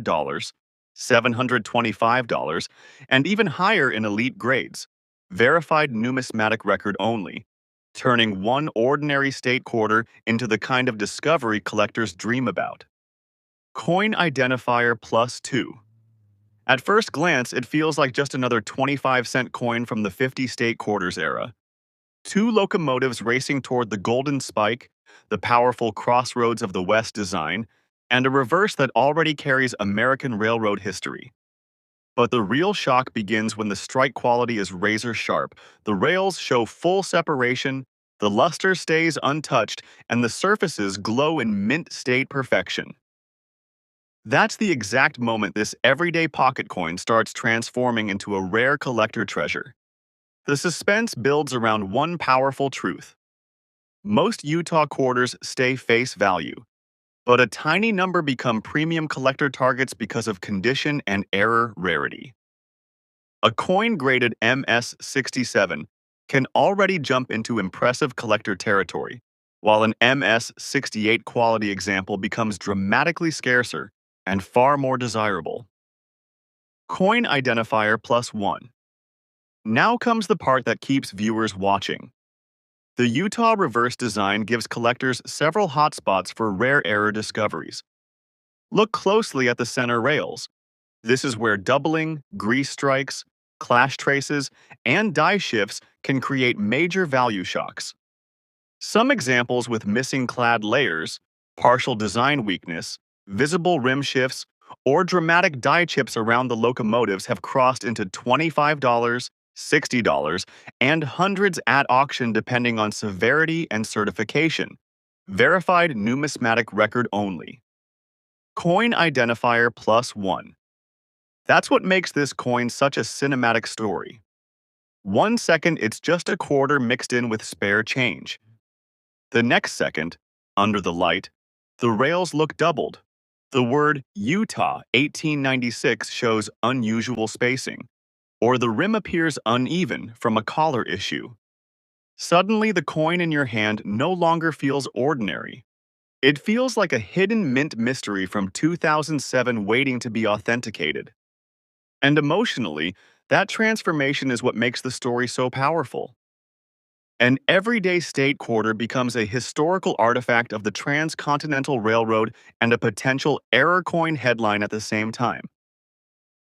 $600, $725, and even higher in elite grades. Verified numismatic record only, turning one ordinary state quarter into the kind of discovery collectors dream about. Coin identifier plus 2. At first glance, it feels like just another 25-cent coin from the 50 state quarters era. Two locomotives racing toward the golden spike, the powerful crossroads of the West design, and a reverse that already carries American railroad history. But the real shock begins when the strike quality is razor sharp. The rails show full separation, the luster stays untouched, and the surfaces glow in mint state perfection. That's the exact moment this everyday pocket coin starts transforming into a rare collector treasure. The suspense builds around one powerful truth. Most Utah quarters stay face value, but a tiny number become premium collector targets because of condition and error rarity. A coin graded MS-67 can already jump into impressive collector territory, while an MS-68 quality example becomes dramatically scarcer and far more desirable. Coin identifier plus 1. Now comes the part that keeps viewers watching. The Utah reverse design gives collectors several hotspots for rare error discoveries. Look closely at the center rails. This is where doubling, grease strikes, clash traces, and die shifts can create major value shocks. Some examples with missing clad layers, partial design weakness, visible rim shifts, or dramatic die chips around the locomotives have crossed into $25, $60, and hundreds at auction depending on severity and certification. Verified numismatic record only. Coin identifier plus 1. That's what makes this coin such a cinematic story. 1 second, it's just a quarter mixed in with spare change. The next second, under the light, the rails look doubled. The word Utah 1896 shows unusual spacing, or the rim appears uneven from a collar issue. Suddenly, the coin in your hand no longer feels ordinary. It feels like a hidden mint mystery from 2007 waiting to be authenticated. And emotionally, that transformation is what makes the story so powerful. An everyday state quarter becomes a historical artifact of the Transcontinental Railroad and a potential error coin headline at the same time.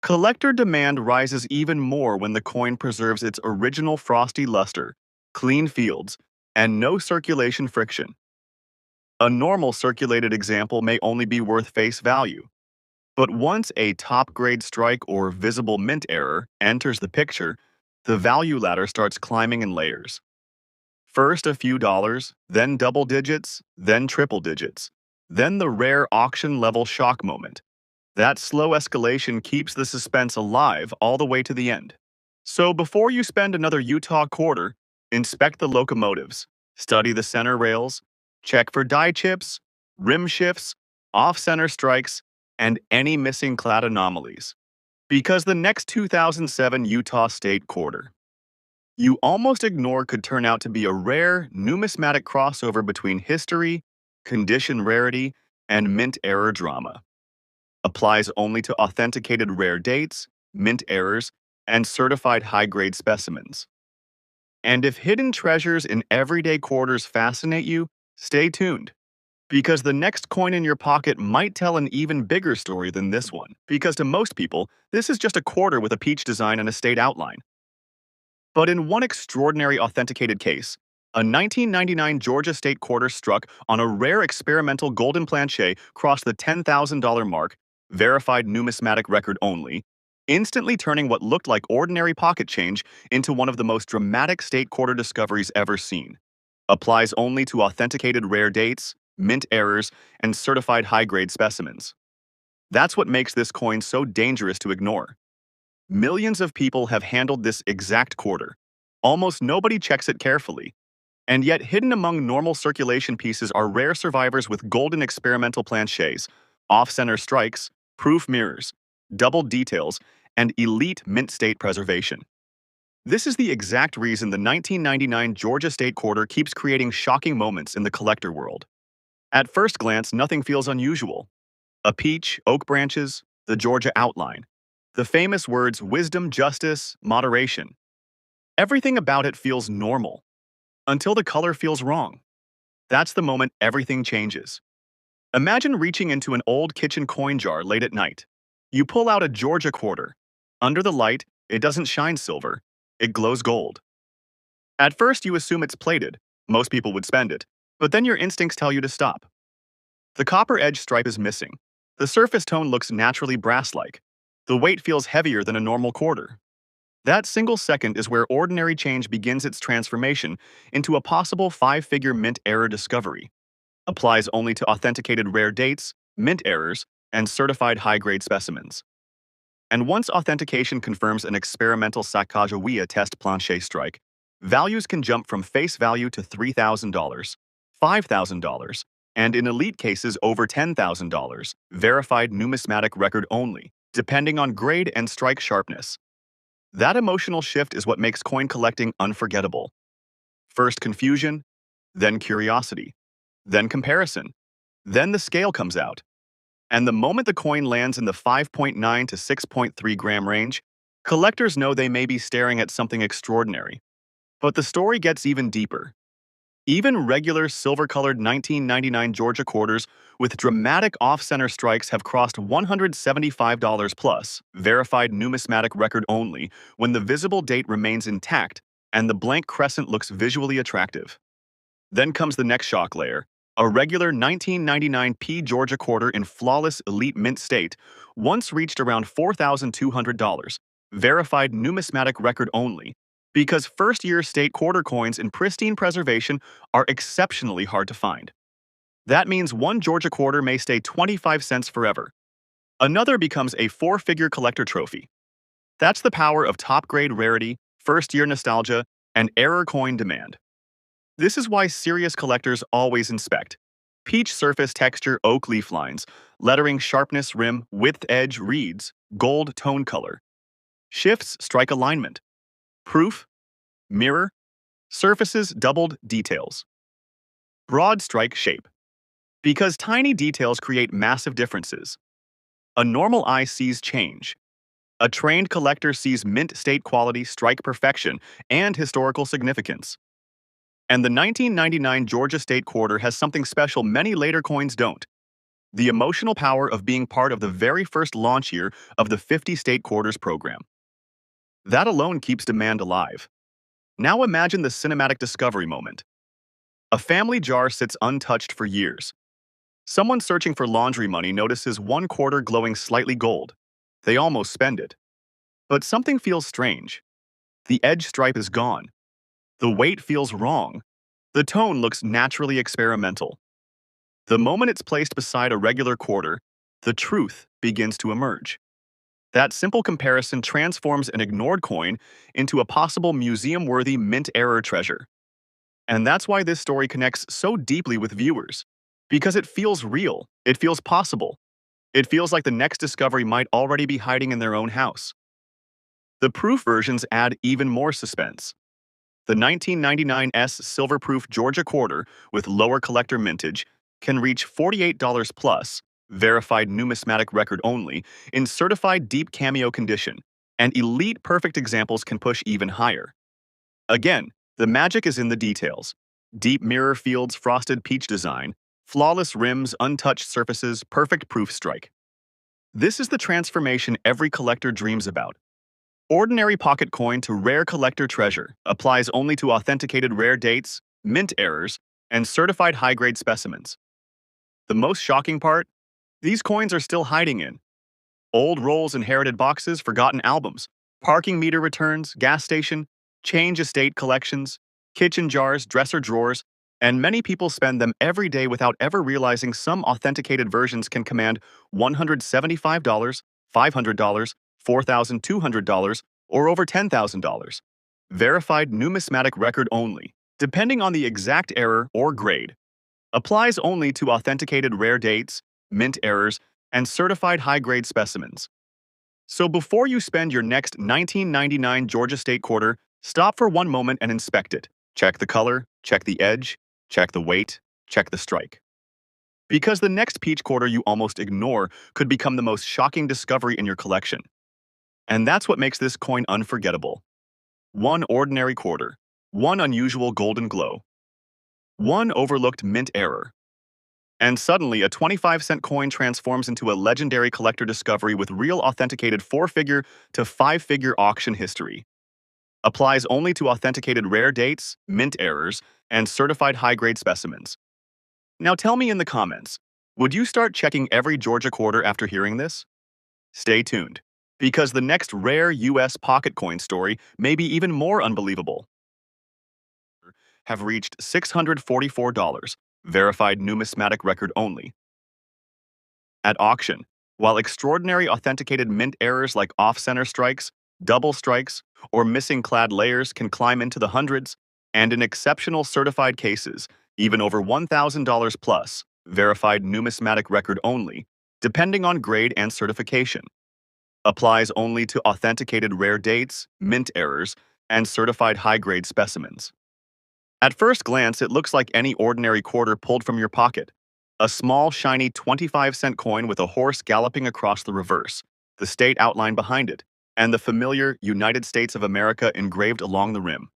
Collector demand rises even more when the coin preserves its original frosty luster, clean fields, and no circulation friction. A normal circulated example may only be worth face value, but once a top-grade strike or visible mint error enters the picture, the value ladder starts climbing in layers. First a few dollars, then double digits, then triple digits, then the rare auction-level shock moment. That slow escalation keeps the suspense alive all the way to the end. So before you spend another Utah quarter, inspect the locomotives, study the center rails, check for die chips, rim shifts, off-center strikes, and any missing clad anomalies. Because the next 2007 Utah State quarter you almost ignore could turn out to be a rare, numismatic crossover between history, condition rarity, and mint error drama. Applies only to authenticated rare dates, mint errors, and certified high-grade specimens. And if hidden treasures in everyday quarters fascinate you, stay tuned. Because the next coin in your pocket might tell an even bigger story than this one. Because to most people, this is just a quarter with a peach design and a state outline. But in one extraordinary authenticated case, a 1999 Georgia State quarter struck on a rare experimental golden planchet crossed the $10,000 mark, verified numismatic record only, instantly turning what looked like ordinary pocket change into one of the most dramatic state quarter discoveries ever seen. Applies only to authenticated rare dates, mint errors, and certified high-grade specimens. That's what makes this coin so dangerous to ignore. Millions of people have handled this exact quarter. Almost nobody checks it carefully. And yet hidden among normal circulation pieces are rare survivors with golden experimental planchets, off-center strikes, proof mirrors, double details, and elite mint state preservation. This is the exact reason the 1999 Georgia State quarter keeps creating shocking moments in the collector world. At first glance, nothing feels unusual. A peach, oak branches, the Georgia outline. The famous words wisdom, justice, moderation. Everything about it feels normal until the color feels wrong. That's the moment everything changes. Imagine reaching into an old kitchen coin jar late at night. You pull out a Georgia quarter. Under the light, it doesn't shine silver, it glows gold. At first, you assume it's plated. Most people would spend it. But then your instincts tell you to stop. The copper edge stripe is missing. The surface tone looks naturally brass-like. The weight feels heavier than a normal quarter. That single second is where ordinary change begins its transformation into a possible five-figure mint error discovery. Applies only to authenticated rare dates, mint errors, and certified high-grade specimens. And once authentication confirms an experimental Sacagawea test planche strike, values can jump from face value to $3,000, $5,000, and in elite cases over $10,000, verified numismatic record only, depending on grade and strike sharpness. That emotional shift is what makes coin collecting unforgettable. First confusion, then curiosity, then comparison, then the scale comes out. And the moment the coin lands in the 5.9 to 6.3 gram range, collectors know they may be staring at something extraordinary. But the story gets even deeper. Even regular silver-colored 1999 Georgia quarters with dramatic off-center strikes have crossed $175 plus, verified numismatic record only, when the visible date remains intact and the blank crescent looks visually attractive. Then comes the next shock layer. A regular 1999 P Georgia quarter in flawless elite mint state once reached around $4,200, verified numismatic record only, because first-year state quarter coins in pristine preservation are exceptionally hard to find. That means one Georgia quarter may stay 25 cents forever. Another becomes a four-figure collector trophy. That's the power of top-grade rarity, first-year nostalgia, and error coin demand. This is why serious collectors always inspect. Peach surface texture oak leaf lines, lettering sharpness rim width edge reads, gold tone color. Shifts strike alignment. Proof, mirror, surfaces doubled details. Broad strike shape. Because tiny details create massive differences. A normal eye sees change. A trained collector sees mint state quality, strike perfection, and historical significance. And the 1999 Georgia State Quarter has something special many later coins don't. The emotional power of being part of the very first launch year of the 50 State Quarters program. That alone keeps demand alive. Now imagine the cinematic discovery moment. A family jar sits untouched for years. Someone searching for laundry money notices one quarter glowing slightly gold. They almost spend it. But something feels strange. The edge stripe is gone. The weight feels wrong. The tone looks naturally experimental. The moment it's placed beside a regular quarter, the truth begins to emerge. That simple comparison transforms an ignored coin into a possible museum-worthy mint error treasure. And that's why this story connects so deeply with viewers. Because it feels real, it feels possible. It feels like the next discovery might already be hiding in their own house. The proof versions add even more suspense. The 1999's silver-proof Georgia quarter with lower collector mintage can reach $48 plus, verified numismatic record only, in certified deep cameo condition, and elite perfect examples can push even higher. Again, the magic is in the details. Deep mirror fields, frosted peach design, flawless rims, untouched surfaces, perfect proof strike. This is the transformation every collector dreams about. Ordinary pocket coin to rare collector treasure applies only to authenticated rare dates, mint errors, and certified high-grade specimens. The most shocking part? These coins are still hiding in old rolls, inherited boxes, forgotten albums, parking meter returns, gas station, change estate collections, kitchen jars, dresser drawers, and many people spend them every day without ever realizing some authenticated versions can command $175, $500, $4,200, or over $10,000. Verified numismatic record only, depending on the exact error or grade. Applies only to authenticated rare dates, mint errors, and certified high-grade specimens. So before you spend your next 1999 Georgia State quarter, stop for one moment and inspect it. Check the color, check the edge, check the weight, check the strike. because the next peach quarter you almost ignore could become the most shocking discovery in your collection. And that's what makes this coin unforgettable. One ordinary quarter, one unusual golden glow, one overlooked mint error. And suddenly, a 25-cent coin transforms into a legendary collector discovery with real authenticated four-figure to five-figure auction history. Applies only to authenticated rare dates, mint errors, and certified high-grade specimens. Now tell me in the comments, would you start checking every Georgia quarter after hearing this? Stay tuned, because the next rare US pocket coin story may be even more unbelievable. Have reached $644, verified numismatic record only. At auction, while extraordinary authenticated mint errors like off-center strikes, double strikes, or missing clad layers can climb into the hundreds, and in exceptional certified cases, even over $1,000 plus, verified numismatic record only, depending on grade and certification. Applies only to authenticated rare dates, mint errors, and certified high-grade specimens. At first glance, it looks like any ordinary quarter pulled from your pocket. A small, shiny 25-cent coin with a horse galloping across the reverse, the state outline behind it, and the familiar United States of America engraved along the rim.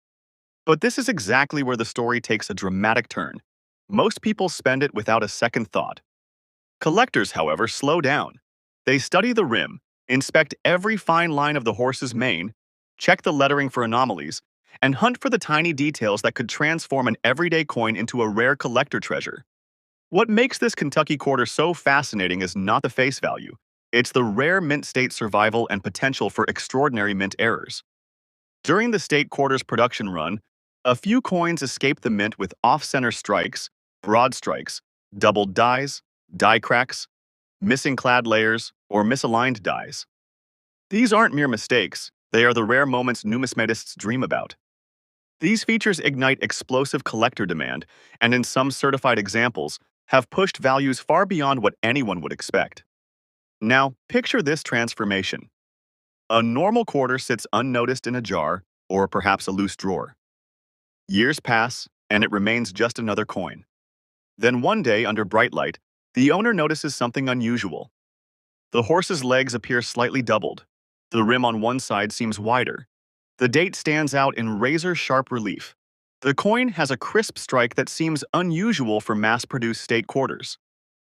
But this is exactly where the story takes a dramatic turn. Most people spend it without a second thought. Collectors, however, slow down. They study the rim, inspect every fine line of the horse's mane, check the lettering for anomalies, and hunt for the tiny details that could transform an everyday coin into a rare collector treasure. What makes this Kentucky quarter so fascinating is not the face value. It's the rare mint state survival and potential for extraordinary mint errors. During the state quarter's production run, a few coins escaped the mint with off-center strikes, broad strikes, doubled dies, die cracks, missing clad layers, or misaligned dies. These aren't mere mistakes, they are the rare moments numismatists dream about. These features ignite explosive collector demand, and in some certified examples, have pushed values far beyond what anyone would expect. Now, picture this transformation. A normal quarter sits unnoticed in a jar, or perhaps a loose drawer. Years pass, and it remains just another coin. Then one day, under bright light, the owner notices something unusual. The horse's legs appear slightly doubled. The rim on one side seems wider. The date stands out in razor-sharp relief. The coin has a crisp strike that seems unusual for mass-produced state quarters.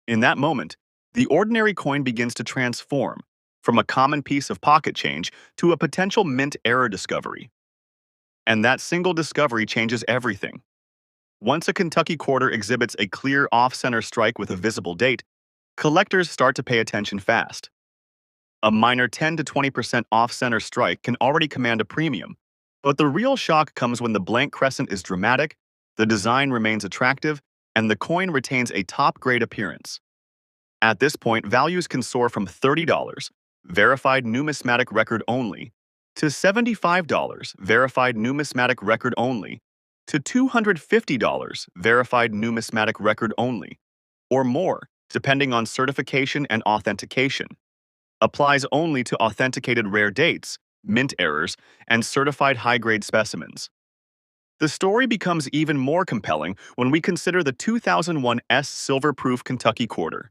In that moment, the ordinary coin begins to transform, from a common piece of pocket change to a potential mint error discovery. And that single discovery changes everything. Once a Kentucky quarter exhibits a clear off-center strike with a visible date, collectors start to pay attention fast. A minor 10 to 20% off-center strike can already command a premium, but the real shock comes when the blank crescent is dramatic, the design remains attractive, and the coin retains a top-grade appearance. At this point, values can soar from $30, verified numismatic record only, to $75, verified numismatic record only, to $250, verified numismatic record only, or more, depending on certification and authentication. Applies only to authenticated rare dates, mint errors, and certified high-grade specimens. The story becomes even more compelling when we consider the 2001 silver-proof Kentucky quarter.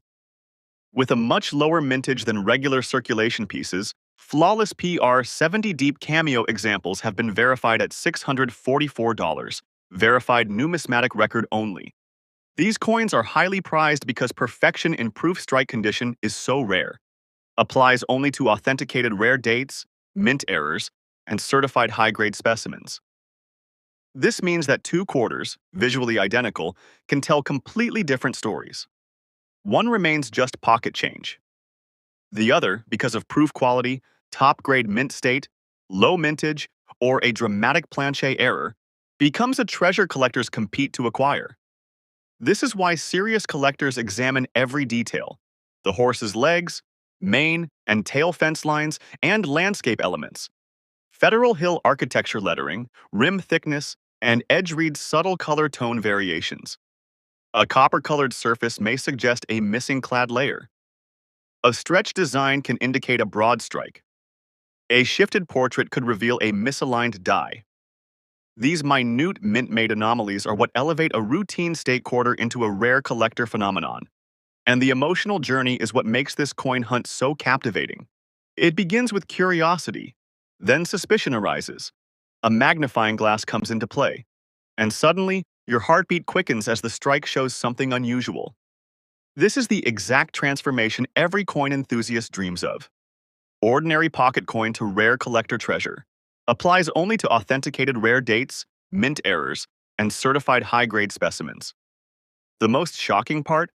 With a much lower mintage than regular circulation pieces, flawless PR 70 deep cameo examples have been verified at $644, verified numismatic record only. These coins are highly prized because perfection in proof strike condition is so rare. Applies only to authenticated rare dates, mint errors, and certified high-grade specimens. This means that two quarters, visually identical, can tell completely different stories. One remains just pocket change. The other, because of proof quality, top-grade mint state, low mintage, or a dramatic planche error, becomes a treasure collectors compete to acquire. This is why serious collectors examine every detail: the horse's legs, mane and tail fence lines, and landscape elements. Federal Hill architecture lettering, rim thickness, and edge read subtle color tone variations. A copper-colored surface may suggest a missing clad layer. A stretched design can indicate a broad strike. A shifted portrait could reveal a misaligned die. These minute mint-made anomalies are what elevate a routine state quarter into a rare collector phenomenon. And the emotional journey is what makes this coin hunt so captivating. It begins with curiosity, then suspicion arises. A magnifying glass comes into play, and suddenly, your heartbeat quickens as the strike shows something unusual. This is the exact transformation every coin enthusiast dreams of. Ordinary pocket coin to rare collector treasure. Applies only to authenticated rare dates, mint errors, and certified high-grade specimens. The most shocking part?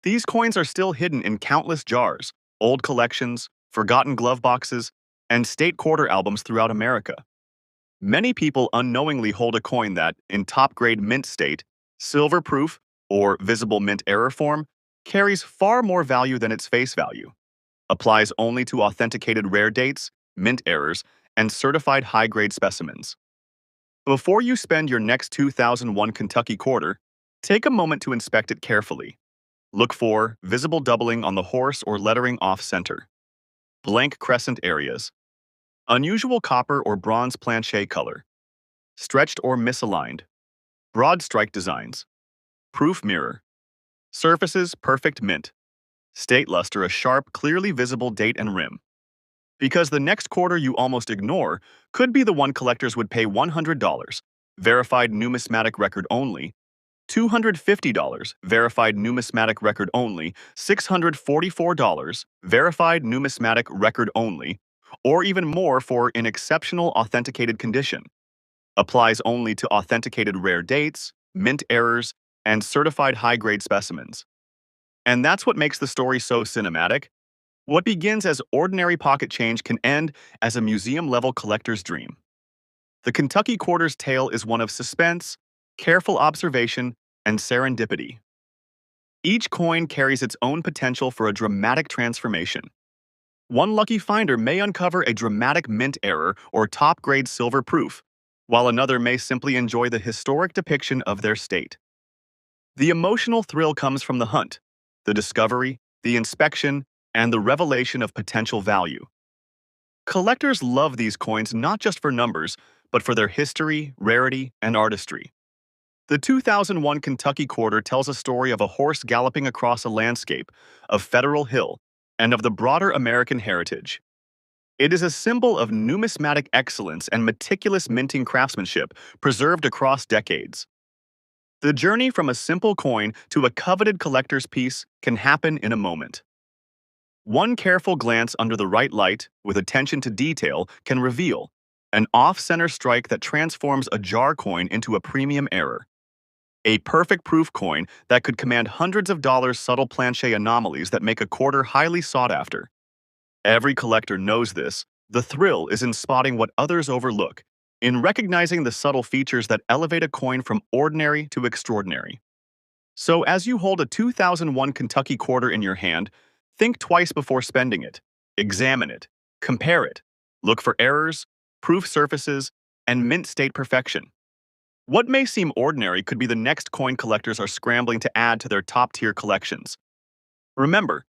These coins are still hidden in countless jars, old collections, forgotten glove boxes, and state quarter albums throughout America. Many people unknowingly hold a coin that, in top-grade mint state, silver proof, or visible mint error form, carries far more value than its face value. Applies only to authenticated rare dates, mint errors, and certified high-grade specimens. Before you spend your next 2001 Kentucky quarter, take a moment to inspect it carefully. Look for visible doubling on the horse or lettering off-center. Blank crescent areas. Unusual copper or bronze planche color. Stretched or misaligned. Broad strike designs. Proof mirror. Surfaces perfect mint. State luster a sharp, clearly visible date and rim. Because the next quarter you almost ignore could be the one collectors would pay $100, verified numismatic record only, $250, verified numismatic record only, $644, verified numismatic record only, or even more for in exceptional authenticated condition. Applies only to authenticated rare dates, mint errors, and certified high-grade specimens. And that's what makes the story so cinematic. What begins as ordinary pocket change can end as a museum-level collector's dream. The Kentucky Quarter's tale is one of suspense, careful observation, and serendipity. Each coin carries its own potential for a dramatic transformation. One lucky finder may uncover a dramatic mint error or top-grade silver proof, while another may simply enjoy the historic depiction of their state. The emotional thrill comes from the hunt, the discovery, the inspection, and the revelation of potential value. Collectors love these coins not just for numbers, but for their history, rarity, and artistry. The 2001 Kentucky Quarter tells a story of a horse galloping across a landscape, of Federal Hill, and of the broader American heritage. It is a symbol of numismatic excellence and meticulous minting craftsmanship preserved across decades. The journey from a simple coin to a coveted collector's piece can happen in a moment. One careful glance under the right light, with attention to detail, can reveal an off-center strike that transforms a jar coin into a premium error. A perfect proof coin that could command hundreds of dollars, subtle planche anomalies that make a quarter highly sought after. Every collector knows this. The thrill is in spotting what others overlook, in recognizing the subtle features that elevate a coin from ordinary to extraordinary. So as you hold a 2001 Kentucky Quarter in your hand, think twice before spending it. Examine it. Compare it. Look for errors, proof surfaces, and mint state perfection. What may seem ordinary could be the next coin collectors are scrambling to add to their top-tier collections. Remember,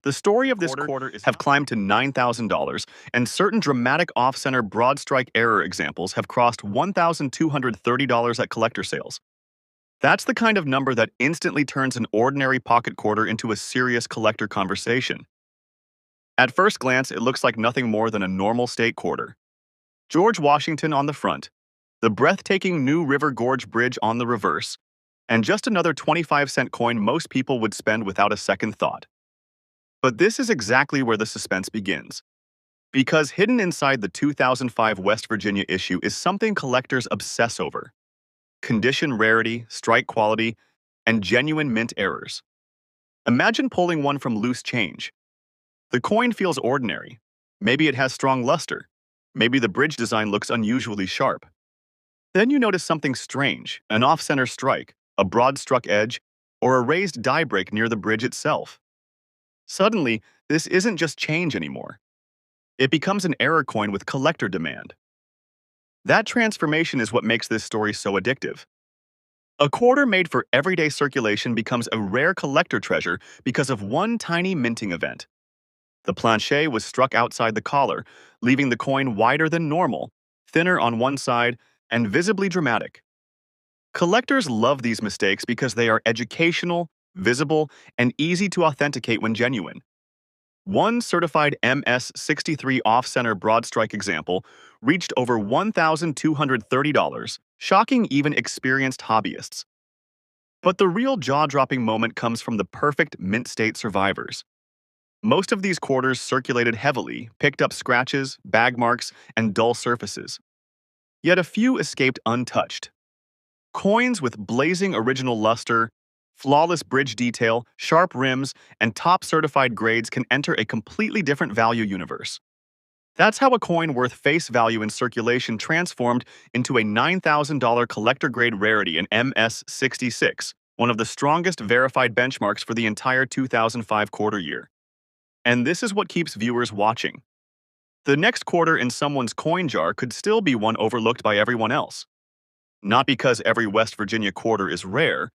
the story of this quarter have climbed to $9,000, and certain dramatic off-center broad strike error examples have crossed $1,230 at collector sales. That's the kind of number that instantly turns an ordinary pocket quarter into a serious collector conversation. At first glance, it looks like nothing more than a normal state quarter. George Washington on the front, the breathtaking New River Gorge Bridge on the reverse, and just another 25-cent coin most people would spend without a second thought. But this is exactly where the suspense begins. Because hidden inside the 2005 West Virginia issue is something collectors obsess over. Condition rarity, strike quality, and genuine mint errors. Imagine pulling one from loose change. The coin feels ordinary. Maybe it has strong luster. Maybe the bridge design looks unusually sharp. Then you notice something strange, an off-center strike, a broad struck edge, or a raised die break near the bridge itself. Suddenly, this isn't just change anymore. It becomes an error coin with collector demand. That transformation is what makes this story so addictive. A quarter made for everyday circulation becomes a rare collector treasure because of one tiny minting event. The planche was struck outside the collar, leaving the coin wider than normal, thinner on one side, and visibly dramatic. Collectors love these mistakes because they are educational, visible, and easy to authenticate when genuine. One certified MS-63 off-center broad strike example reached over $1,230, shocking even experienced hobbyists. But the real jaw-dropping moment comes from the perfect mint state survivors. Most of these quarters circulated heavily, picked up scratches, bag marks, and dull surfaces. Yet a few escaped untouched. Coins with blazing original luster, flawless bridge detail, sharp rims, and top certified grades can enter a completely different value universe. That's how a coin worth face value in circulation transformed into a $9,000 collector grade rarity in MS-66, one of the strongest verified benchmarks for the entire 2005 quarter year. And this is what keeps viewers watching. The next quarter in someone's coin jar could still be one overlooked by everyone else. Not because every West Virginia quarter is rare,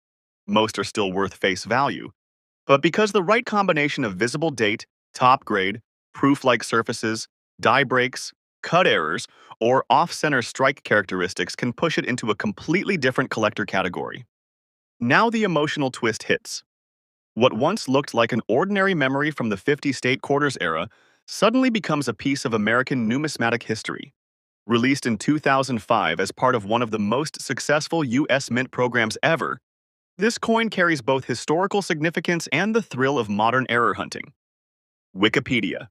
most are still worth face value, but because the right combination of visible date, top grade, proof-like surfaces, die breaks, cut errors, or off-center strike characteristics can push it into a completely different collector category. Now the emotional twist hits. What once looked like an ordinary memory from the 50 state quarters era suddenly becomes a piece of American numismatic history. Released in 2005 as part of one of the most successful U.S. mint programs ever, this coin carries both historical significance and the thrill of modern error hunting. Wikipedia.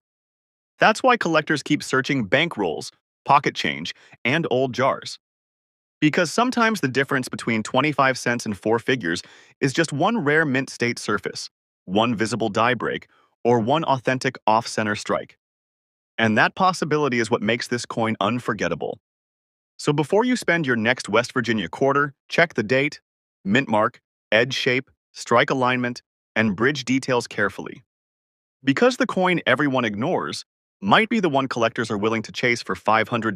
That's why collectors keep searching bankrolls, pocket change, and old jars. Because sometimes the difference between 25 cents and four figures is just one rare mint state surface, one visible die break, or one authentic off-center strike. And that possibility is what makes this coin unforgettable. So before you spend your next West Virginia quarter, check the date, mint mark, edge shape, strike alignment, and bridge details carefully. Because the coin everyone ignores might be the one collectors are willing to chase for $500,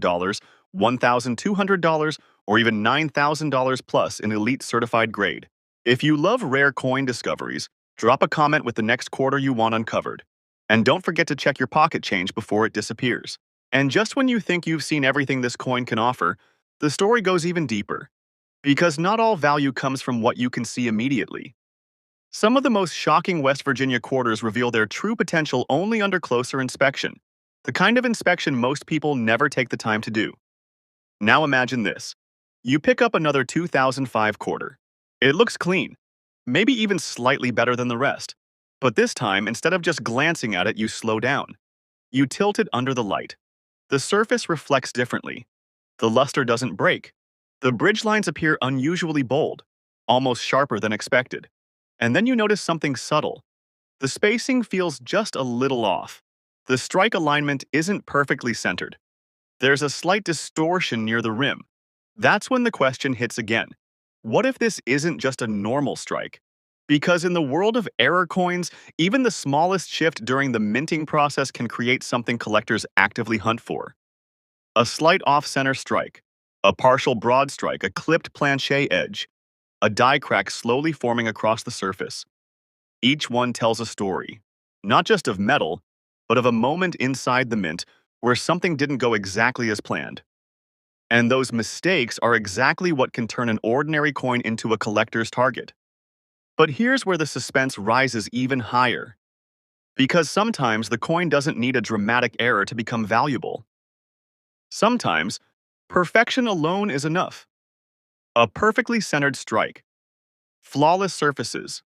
$1,200, or even $9,000 plus in elite certified grade. If you love rare coin discoveries, drop a comment with the next quarter you want uncovered. And don't forget to check your pocket change before it disappears. And just when you think you've seen everything this coin can offer, the story goes even deeper. Because not all value comes from what you can see immediately. Some of the most shocking West Virginia quarters reveal their true potential only under closer inspection, the kind of inspection most people never take the time to do. Now imagine this. You pick up another 2005 quarter. It looks clean, maybe even slightly better than the rest. But this time, instead of just glancing at it, you slow down. You tilt it under the light. The surface reflects differently. The luster doesn't break. The bridge lines appear unusually bold, almost sharper than expected. And then you notice something subtle. The spacing feels just a little off. The strike alignment isn't perfectly centered. There's a slight distortion near the rim. That's when the question hits again. What if this isn't just a normal strike? Because in the world of error coins, even the smallest shift during the minting process can create something collectors actively hunt for. A slight off-center strike, a partial broad strike, a clipped planche edge, a die crack slowly forming across the surface. Each one tells a story, not just of metal, but of a moment inside the mint where something didn't go exactly as planned. And those mistakes are exactly what can turn an ordinary coin into a collector's target. But here's where the suspense rises even higher. Because sometimes the coin doesn't need a dramatic error to become valuable. Sometimes, perfection alone is enough. A perfectly centered strike, flawless surfaces,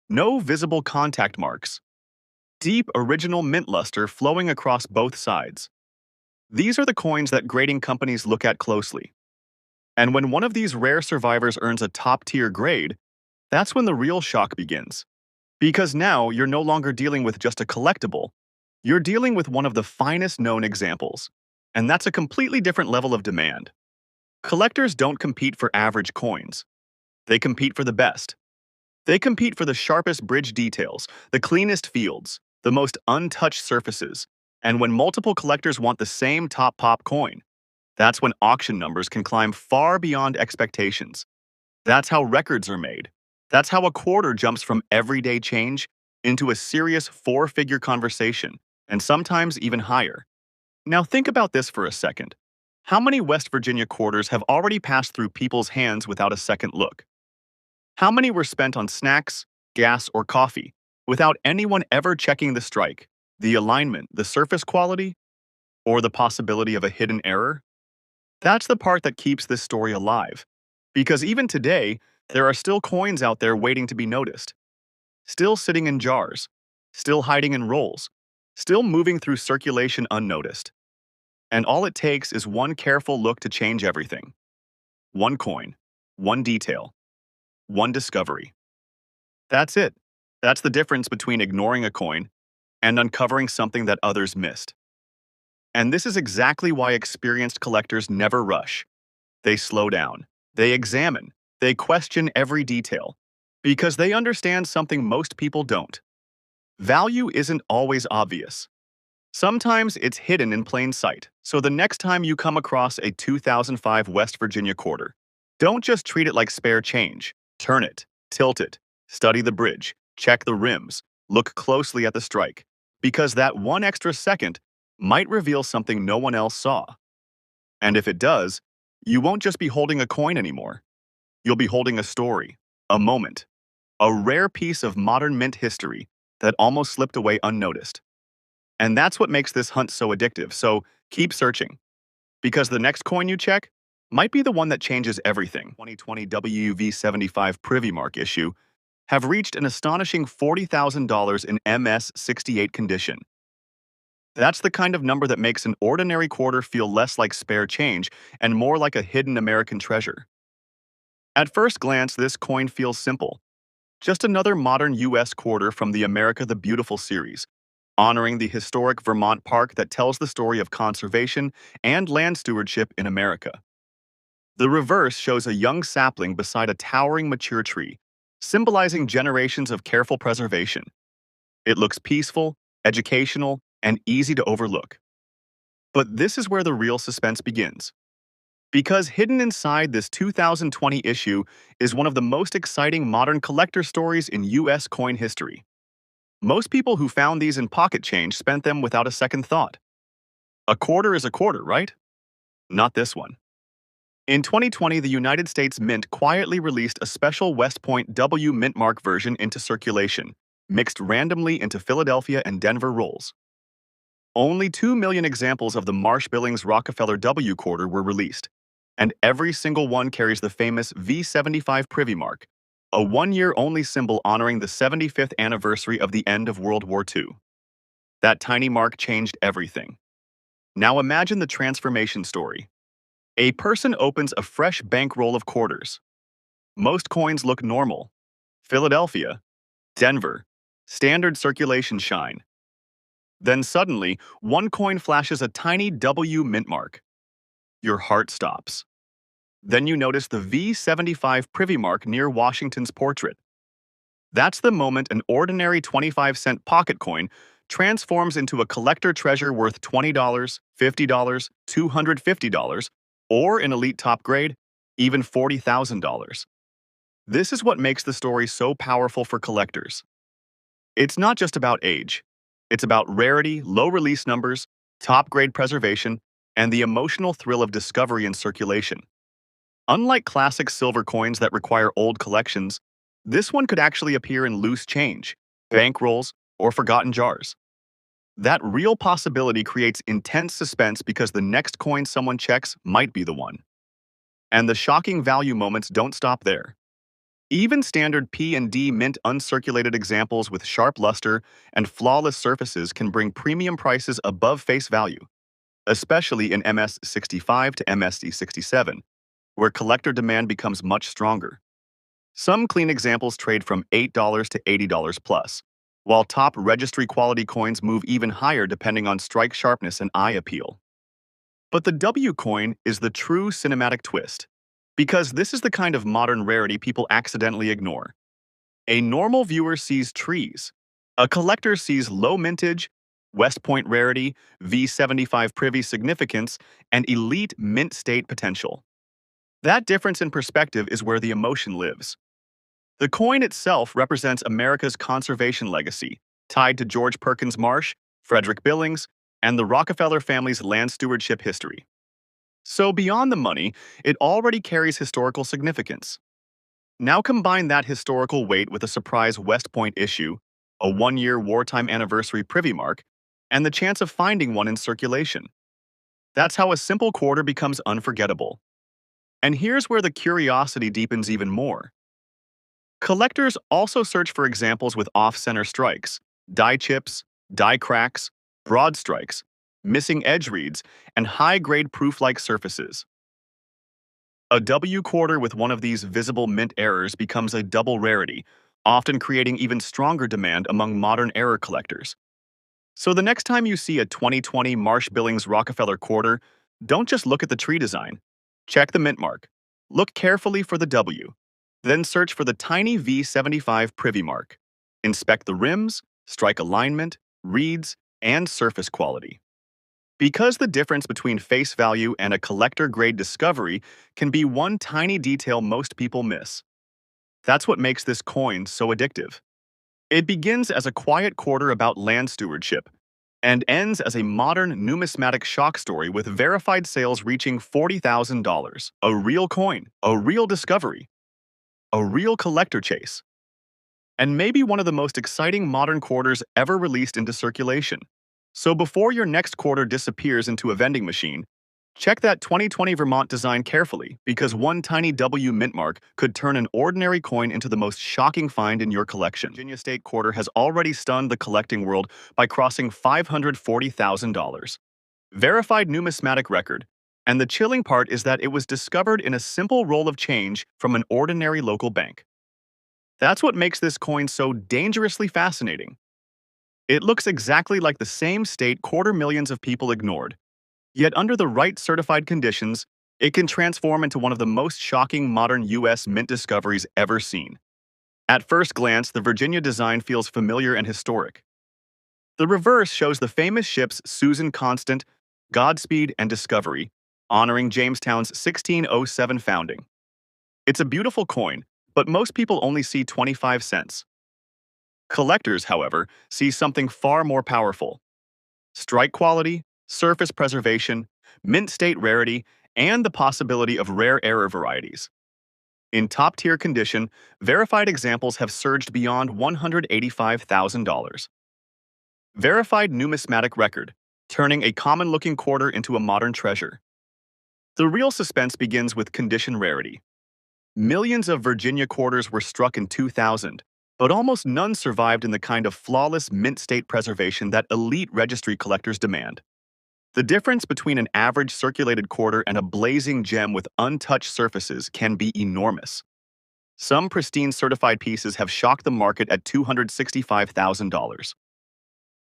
no visible contact marks, deep original mint luster flowing across both sides. These are the coins that grading companies look at closely. And when one of these rare survivors earns a top-tier grade, that's when the real shock begins. Because now you're no longer dealing with just a collectible, you're dealing with one of the finest known examples. And that's a completely different level of demand. Collectors don't compete for average coins. They compete for the best. They compete for the sharpest bridge details, the cleanest fields, the most untouched surfaces. And when multiple collectors want the same top pop coin, that's when auction numbers can climb far beyond expectations. That's how records are made. That's how a quarter jumps from everyday change into a serious four-figure conversation, and sometimes even higher. Now think about this for a second. How many West Virginia quarters have already passed through people's hands without a second look? How many were spent on snacks, gas, or coffee, without anyone ever checking the strike, the alignment, the surface quality, or the possibility of a hidden error? That's the part that keeps this story alive. Because even today, there are still coins out there waiting to be noticed, still sitting in jars, still hiding in rolls, still moving through circulation unnoticed. And all it takes is one careful look to change everything. One coin, one detail, one discovery. That's it. That's the difference between ignoring a coin and uncovering something that others missed. And this is exactly why experienced collectors never rush. They slow down, they examine, they question every detail, because they understand something most people don't. Value isn't always obvious. Sometimes it's hidden in plain sight, so the next time you come across a 2005 West Virginia quarter, don't just treat it like spare change. Turn it, tilt it, study the bridge, check the rims, look closely at the strike, because that one extra second might reveal something no one else saw. And if it does, you won't just be holding a coin anymore. You'll be holding a story, a moment, a rare piece of modern mint history that almost slipped away unnoticed. And that's what makes this hunt so addictive, so keep searching. Because the next coin you check might be the one that changes everything. 2020 WV75 Privy Mark issue have reached an astonishing $40,000 in MS68 condition. That's the kind of number that makes an ordinary quarter feel less like spare change and more like a hidden American treasure. At first glance, this coin feels simple. Just another modern US quarter from the America the Beautiful series, honoring the historic Vermont park that tells the story of conservation and land stewardship in America. The reverse shows a young sapling beside a towering mature tree, symbolizing generations of careful preservation. It looks peaceful, educational, and easy to overlook. But this is where the real suspense begins. Because hidden inside this 2020 issue is one of the most exciting modern collector stories in US coin history. Most people who found these in pocket change spent them without a second thought. A quarter is a quarter, right? Not this one. In 2020, the United States Mint quietly released a special West Point W mint mark version into circulation, mixed randomly into Philadelphia and Denver rolls. Only 2 million examples of the Marsh-Billings Rockefeller W quarter were released, and every single one carries the famous V75 Privy Mark, a one-year-only symbol honoring the 75th anniversary of the end of World War II. That tiny mark changed everything. Now imagine the transformation story. A person opens a fresh bankroll of quarters. Most coins look normal. Philadelphia, Denver, standard circulation shine. Then suddenly, one coin flashes a tiny W mint mark. Your heart stops. Then you notice the V75 Privy Mark near Washington's portrait. That's the moment an ordinary 25-cent pocket coin transforms into a collector treasure worth $20, $50, $250, or in elite top grade, even $40,000. This is what makes the story so powerful for collectors. It's not just about age. It's about rarity, low release numbers, top grade preservation, and the emotional thrill of discovery and circulation. Unlike classic silver coins that require old collections, this one could actually appear in loose change, bankrolls, or forgotten jars. That real possibility creates intense suspense because the next coin someone checks might be the one. And the shocking value moments don't stop there. Even standard P&D mint uncirculated examples with sharp luster and flawless surfaces can bring premium prices above face value, especially in MS65 to MSD67, where collector demand becomes much stronger. Some clean examples trade from $8 to $80 plus, while top registry quality coins move even higher depending on strike sharpness and eye appeal. But the W coin is the true cinematic twist, because this is the kind of modern rarity people accidentally ignore. A normal viewer sees trees. A collector sees low mintage, West Point rarity, V75 privy significance, and elite mint state potential. That difference in perspective is where the emotion lives. The coin itself represents America's conservation legacy, tied to George Perkins Marsh, Frederick Billings, and the Rockefeller family's land stewardship history. So beyond the money, it already carries historical significance. Now combine that historical weight with a surprise West Point issue, a one-year wartime anniversary privy mark, and the chance of finding one in circulation. That's how a simple quarter becomes unforgettable. And here's where the curiosity deepens even more. Collectors also search for examples with off-center strikes, die chips, die cracks, broad strikes, missing edge reads, and high-grade proof-like surfaces. A W quarter with one of these visible mint errors becomes a double rarity, often creating even stronger demand among modern error collectors. So the next time you see a 2020 Marsh Billings Rockefeller quarter, don't just look at the tree design. Check the mint mark. Look carefully for the W. Then search for the tiny V75 privy mark. Inspect the rims, strike alignment, reeds, and surface quality. Because the difference between face value and a collector-grade discovery can be one tiny detail most people miss. That's what makes this coin so addictive. It begins as a quiet quarter about land stewardship and ends as a modern numismatic shock story with verified sales reaching $40,000. A real coin, a real discovery, a real collector chase, and maybe one of the most exciting modern quarters ever released into circulation. So before your next quarter disappears into a vending machine, check that 2020 Vermont design carefully, because one tiny W mint mark could turn an ordinary coin into the most shocking find in your collection. Virginia State Quarter has already stunned the collecting world by crossing $540,000. Verified numismatic record. And the chilling part is that it was discovered in a simple roll of change from an ordinary local bank. That's what makes this coin so dangerously fascinating. It looks exactly like the same state quarter millions of people ignored. Yet under the right certified conditions, it can transform into one of the most shocking modern U.S. mint discoveries ever seen. At first glance, the Virginia design feels familiar and historic. The reverse shows the famous ships Susan Constant, Godspeed, and Discovery, honoring Jamestown's 1607 founding. It's a beautiful coin, but most people only see 25 cents. Collectors, however, see something far more powerful: strike quality, surface preservation, mint state rarity, and the possibility of rare error varieties. In top-tier condition, verified examples have surged beyond $185,000. Verified numismatic record, turning a common-looking quarter into a modern treasure. The real suspense begins with condition rarity. Millions of Virginia quarters were struck in 2000, but almost none survived in the kind of flawless mint state preservation that elite registry collectors demand. The difference between an average circulated quarter and a blazing gem with untouched surfaces can be enormous. Some pristine certified pieces have shocked the market at $265,000.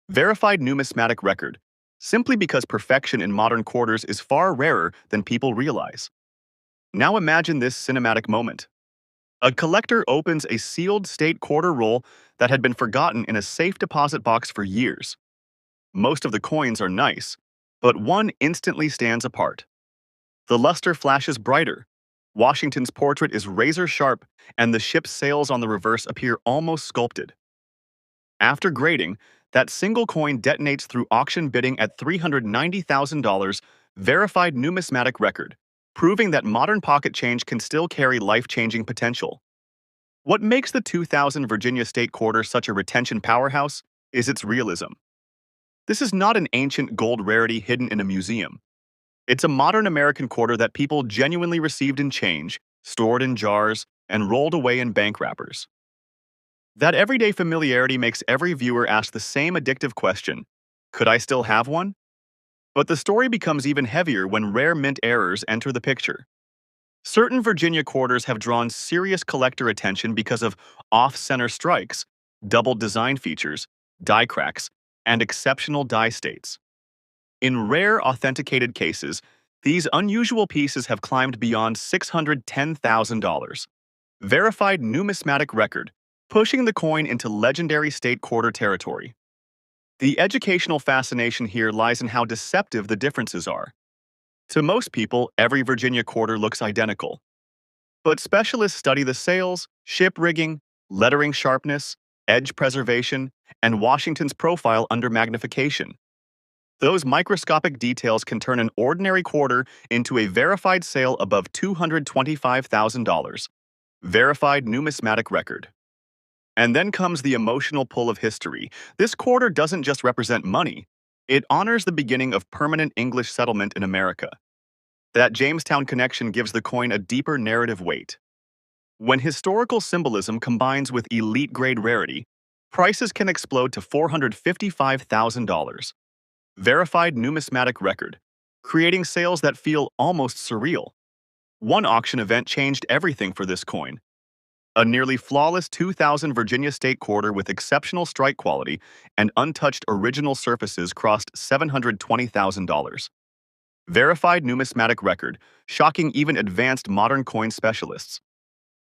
Verified numismatic record, simply because perfection in modern quarters is far rarer than people realize. Now imagine this cinematic moment. A collector opens a sealed state quarter roll that had been forgotten in a safe deposit box for years. Most of the coins are nice, but one instantly stands apart. The luster flashes brighter. Washington's portrait is razor sharp, and the ship's sails on the reverse appear almost sculpted. After grading, that single coin detonates through auction bidding at $390,000, verified numismatic record, proving that modern pocket change can still carry life-changing potential. What makes the 2000 Virginia State Quarter such a retention powerhouse is its realism. This is not an ancient gold rarity hidden in a museum. It's a modern American quarter that people genuinely received in change, stored in jars, and rolled away in bank wrappers. That everyday familiarity makes every viewer ask the same addictive question: could I still have one? But the story becomes even heavier when rare mint errors enter the picture. Certain Virginia quarters have drawn serious collector attention because of off-center strikes, double design features, die cracks, and exceptional die states. In rare authenticated cases, these unusual pieces have climbed beyond $610,000. Verified numismatic record, pushing the coin into legendary state quarter territory. The educational fascination here lies in how deceptive the differences are. To most people, every Virginia quarter looks identical. But specialists study the sails, ship rigging, lettering sharpness, edge preservation, and Washington's profile under magnification. Those microscopic details can turn an ordinary quarter into a verified sale above $225,000. verified numismatic record. And then comes the emotional pull of history. This quarter doesn't just represent money, it honors the beginning of permanent English settlement in America. That Jamestown connection gives the coin a deeper narrative weight. When historical symbolism combines with elite grade rarity, prices can explode to $455,000. Verified numismatic record, creating sales that feel almost surreal. One auction event changed everything for this coin. A nearly flawless 2000 Virginia State quarter with exceptional strike quality and untouched original surfaces crossed $720,000. Verified numismatic record, shocking even advanced modern coin specialists.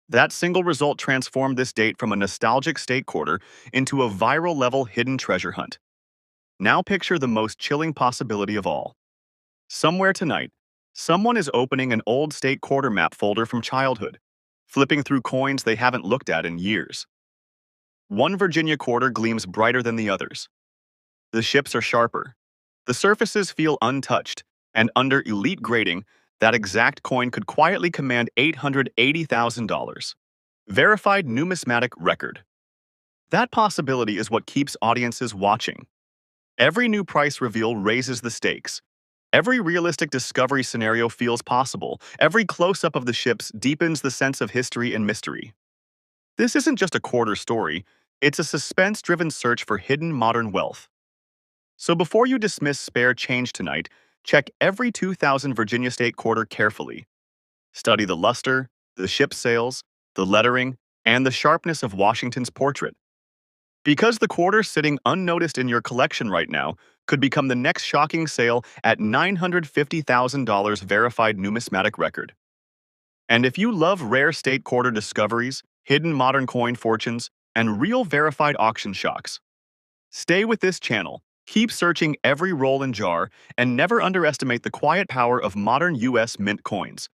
That single result transformed this date from a nostalgic state quarter into a viral level hidden treasure hunt. Now picture the most chilling possibility of all. Somewhere tonight, someone is opening an old state quarter map folder from childhood, flipping through coins they haven't looked at in years. One Virginia quarter gleams brighter than the others. The ships are sharper. The surfaces feel untouched, and under elite grading, that exact coin could quietly command $880,000. Verified numismatic record. That possibility is what keeps audiences watching. Every new price reveal raises the stakes. Every realistic discovery scenario feels possible. Every close-up of the ships deepens the sense of history and mystery. This isn't just a quarter story, it's a suspense-driven search for hidden modern wealth. So before you dismiss spare change tonight, check every 2000 Virginia State quarter carefully. Study the luster, the ship sails, the lettering, and the sharpness of Washington's portrait. Because the quarter sitting unnoticed in your collection right now could become the next shocking sale at $950,000 verified numismatic record. And if you love rare state quarter discoveries, hidden modern coin fortunes, and real verified auction shocks, stay with this channel. Keep searching every roll and jar, and never underestimate the quiet power of modern U.S. mint coins.